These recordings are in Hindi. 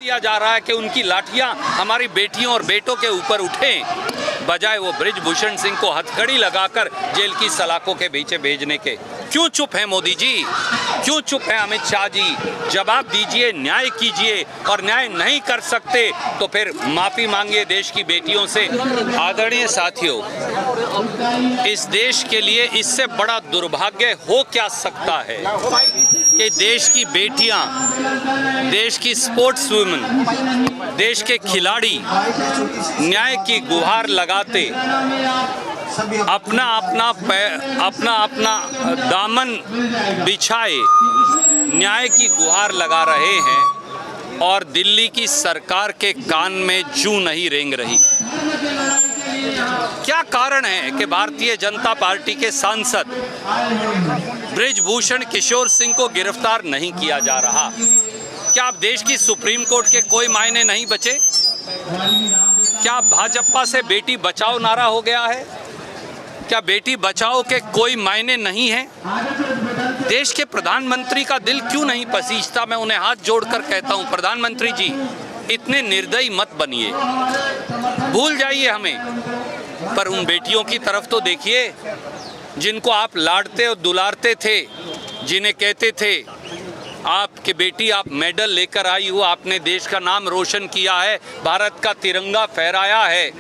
किया जा रहा है कि उनकी लाठियां हमारी बेटियों और बेटों के ऊपर उठें, बजाय वो बृजभूषण सिंह को हथकड़ी लगाकर जेल की सलाखों के पीछे भेजने के। क्यों चुप हैं मोदी जी, क्यों चुप हैं अमित शाह जी? जवाब दीजिए, न्याय कीजिए, और न्याय नहीं कर सकते तो फिर माफी मांगिए देश की बेटियों से। आदरणीय साथियों, इस देश के लिए इससे बड़ा दुर्भाग्य हो क्या सकता है कि देश की बेटियां, देश की स्पोर्ट्स वुमेन, देश के खिलाड़ी न्याय की गुहार लगाते अपना अपना दामन बिछाए न्याय की गुहार लगा रहे हैं, और दिल्ली की सरकार के कान में जूं नहीं रेंग रही। क्या कारण है कि भारतीय जनता पार्टी के सांसद बृजभूषण किशोर सिंह को गिरफ्तार नहीं किया जा रहा? क्या अब देश की सुप्रीम कोर्ट के कोई मायने नहीं बचे? क्या भाजपा से बेटी बचाओ नारा हो गया है? क्या बेटी बचाओ के कोई मायने नहीं है? देश के प्रधानमंत्री का दिल क्यों नहीं पसीजता? मैं उन्हें हाथ जोड़कर कहता हूं, प्रधानमंत्री जी, इतने निर्दयी मत बनिए, भूल जाइए हमें, पर उन बेटियों की तरफ तो देखिए जिनको आप लाडते और दुलारते थे, जिन्हें कहते थे आपकी बेटी, आप मेडल लेकर आई हो, आपने देश का नाम रोशन किया है, भारत का तिरंगा फहराया है।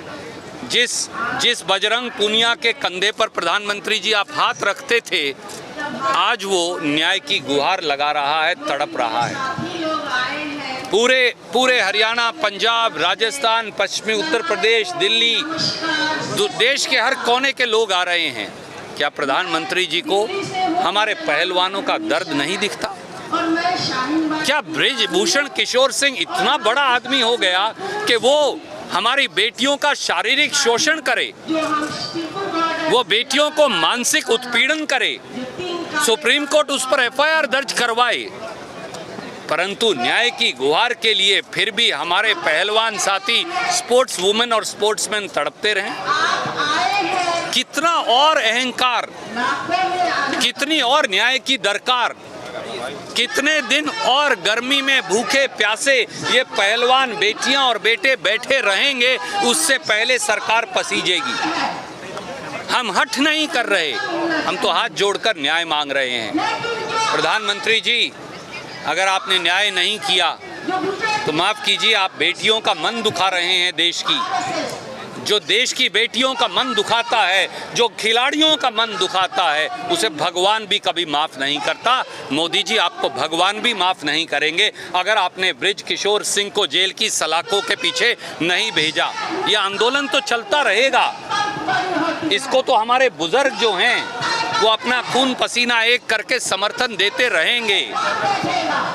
जिस बजरंग पुनिया के कंधे पर प्रधानमंत्री जी आप हाथ रखते थे, आज वो न्याय की गुहार लगा रहा है, तड़प रहा है। पूरे हरियाणा, पंजाब, राजस्थान, पश्चिमी उत्तर प्रदेश, दिल्ली, देश के हर कोने के लोग आ रहे हैं। क्या प्रधानमंत्री जी को हमारे पहलवानों का दर्द नहीं दिखता? क्या बृजभूषण किशोर सिंह इतना बड़ा आदमी हो गया कि वो हमारी बेटियों का शारीरिक शोषण करे, वो बेटियों को मानसिक उत्पीड़न करे, सुप्रीम कोर्ट उस पर एफआईआर दर्ज करवाए, परंतु न्याय की गुहार के लिए फिर भी हमारे पहलवान साथी, स्पोर्ट्स वुमेन और स्पोर्ट्समैन तड़पते रहें? कितना और अहंकार, कितनी और न्याय की दरकार, कितने दिन और गर्मी में भूखे प्यासे ये पहलवान बेटियां और बेटे बैठे रहेंगे? उससे पहले सरकार पसीजेगी। हम हठ नहीं कर रहे, हम तो हाथ जोड़कर न्याय मांग रहे हैं। प्रधानमंत्री जी, अगर आपने न्याय नहीं किया तो माफ कीजिए, आप बेटियों का मन दुखा रहे हैं। देश की, जो देश की बेटियों का मन दुखाता है, जो खिलाड़ियों का मन दुखाता है, उसे भगवान भी कभी माफ़ नहीं करता। मोदी जी, आपको भगवान भी माफ़ नहीं करेंगे अगर आपने बृज किशोर सिंह को जेल की सलाखों के पीछे नहीं भेजा। यह आंदोलन तो चलता रहेगा, इसको तो हमारे बुजुर्ग जो हैं वो अपना खून पसीना एक करके समर्थन देते रहेंगे,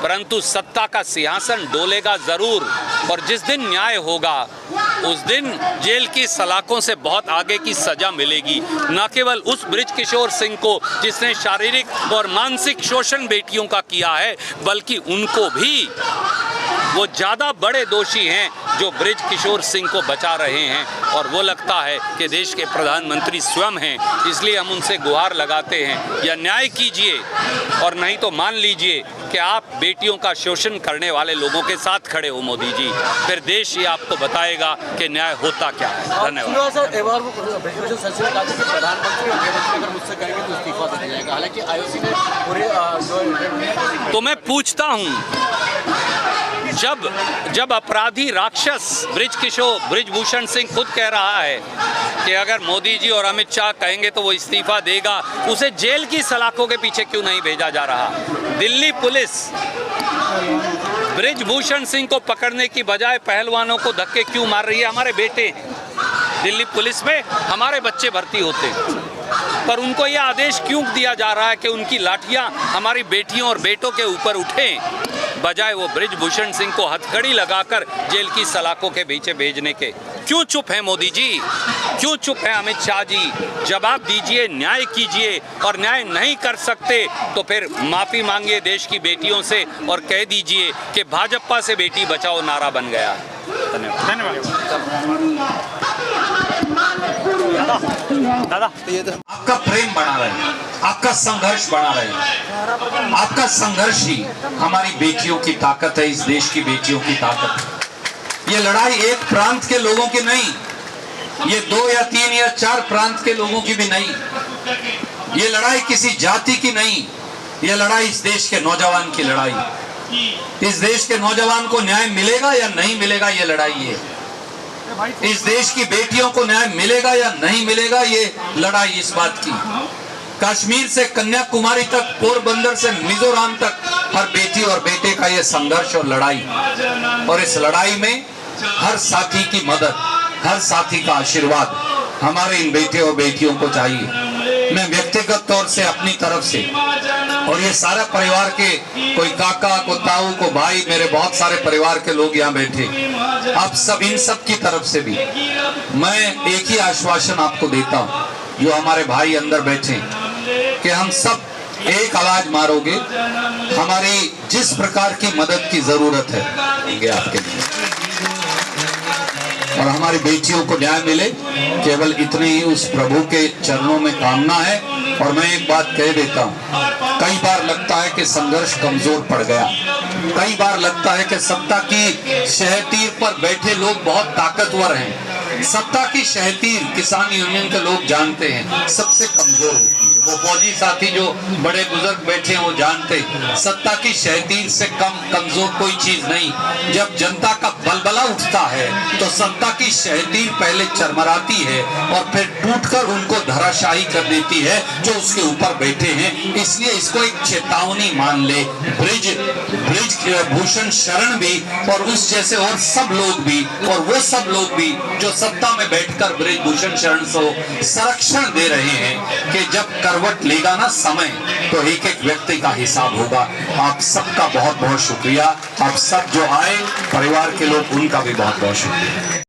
परंतु सत्ता का सिंहासन डोलेगा ज़रूर, और जिस दिन न्याय होगा उस दिन जेल की सलाखों से बहुत आगे की सजा मिलेगी। न केवल उस बृज किशोर सिंह को जिसने शारीरिक और मानसिक शोषण बेटियों का किया है, बल्कि उनको भी, वो ज़्यादा बड़े दोषी हैं जो बृज किशोर सिंह को बचा रहे हैं, और वो लगता है कि देश के प्रधानमंत्री स्वयं हैं। इसलिए हम उनसे गुहार लगाते हैं, या न्याय कीजिए, और नहीं तो मान लीजिए कि आप बेटियों का शोषण करने वाले लोगों के साथ खड़े हो मोदी जी, फिर देश ये आपको बताएगा कि न्याय होता क्या है। धन्यवाद। तो मैं पूछता हूँ, जब अपराधी राक्षस बृजभूषण सिंह खुद कह रहा है कि अगर मोदी जी और अमित शाह कहेंगे तो वो इस्तीफा देगा, उसे जेल की सलाखों के पीछे क्यों नहीं भेजा जा रहा? दिल्ली पुलिस बृजभूषण सिंह को पकड़ने की बजाय पहलवानों को धक्के क्यों मार रही है? हमारे बेटे दिल्ली पुलिस में, हमारे बच्चे भर्ती होते हैं, पर उनको यह आदेश क्यों दिया जा रहा है कि उनकी लाठियां हमारी बेटियों और बेटों के ऊपर उठें, बजाय वो बृजभूषण सिंह को हथकड़ी लगाकर जेल की सलाखों के पीछे भेजने के? क्यों चुप हैं मोदी जी, क्यों चुप हैं अमित शाह जी? जवाब दीजिए, न्याय कीजिए, और न्याय नहीं कर सकते तो फिर माफ़ी मांगिए देश की बेटियों से, और कह दीजिए कि भाजपा से बेटी बचाओ नारा बन गया। धन्यवाद। दादा आपका प्रेम बना रहे, आपका संघर्ष बना रहे। आपका संघर्ष ही हमारी बेटियों की ताकत है, इस देश की बेटियों की ताकत। ये लड़ाई एक प्रांत के लोगों की नहीं, ये 2 या 3 या 4 प्रांत के लोगों की भी नहीं, ये लड़ाई किसी जाति की नहीं, ये लड़ाई इस देश के नौजवान की लड़ाई। इस देश के नौजवान को न्याय मिलेगा या नहीं मिलेगा, ये लड़ाई है। इस देश की बेटियों को न्याय मिलेगा या नहीं मिलेगा, ये लड़ाई इस बात की। कश्मीर से कन्याकुमारी तक, पोरबंदर से मिजोरम तक, हर बेटी और बेटे का ये संघर्ष और लड़ाई। और इस लड़ाई में हर साथी की मदद, हर साथी का आशीर्वाद हमारे इन बेटे और बेटियों को चाहिए। मैं व्यक्तिगत तौर से अपनी तरफ से और ये सारा परिवार के, कोई काका को ताऊ को भाई, मेरे बहुत सारे परिवार के लोग यहाँ बैठे, आप सब इन सब की तरफ से भी मैं एक ही आश्वासन आपको देता हूँ, जो हमारे भाई अंदर बैठे, कि हम सब एक आवाज मारोगे। हमारी जिस प्रकार की मदद की जरूरत है आपके लिए, और हमारी बेटियों को न्याय मिले, केवल इतने ही उस प्रभु के चरणों में कामना है। और मैं एक बात कह देता हूँ, कई बार लगता है कि संघर्ष कमजोर पड़ गया, कई बार लगता है कि सत्ता की शहतीर पर बैठे लोग बहुत ताकतवर हैं। सत्ता की शहतीर किसान यूनियन के लोग जानते हैं सबसे कमजोर होती है। वो फौजी साथी जो बड़े बुजुर्ग बैठे हैं वो जानते हैं, सत्ता की शहतीर से कम कमजोर कोई चीज नहीं। जब जनता का बलबला उठता है तो सत्ता की शहतीर पहले चरमराती है और फिर टूटकर उनको धराशायी कर देती है जो उसके ऊपर बैठे हैं। इसलिए इसको एक चेतावनी मान ले। ब्रिज भूषण शरण भी और उस जैसे और सब लोग भी, और वो सब लोग भी जो सत्ता में बैठकर ब्रिज भूषण शरण को संरक्षण दे रहे हैं कि जब करवट लेगा ना समय, तो एक एक व्यक्ति का हिसाब होगा। आप सबका बहुत बहुत शुक्रिया। आप सब जो आए परिवार के लोग, उनका भी बहुत बहुत शुक्रिया।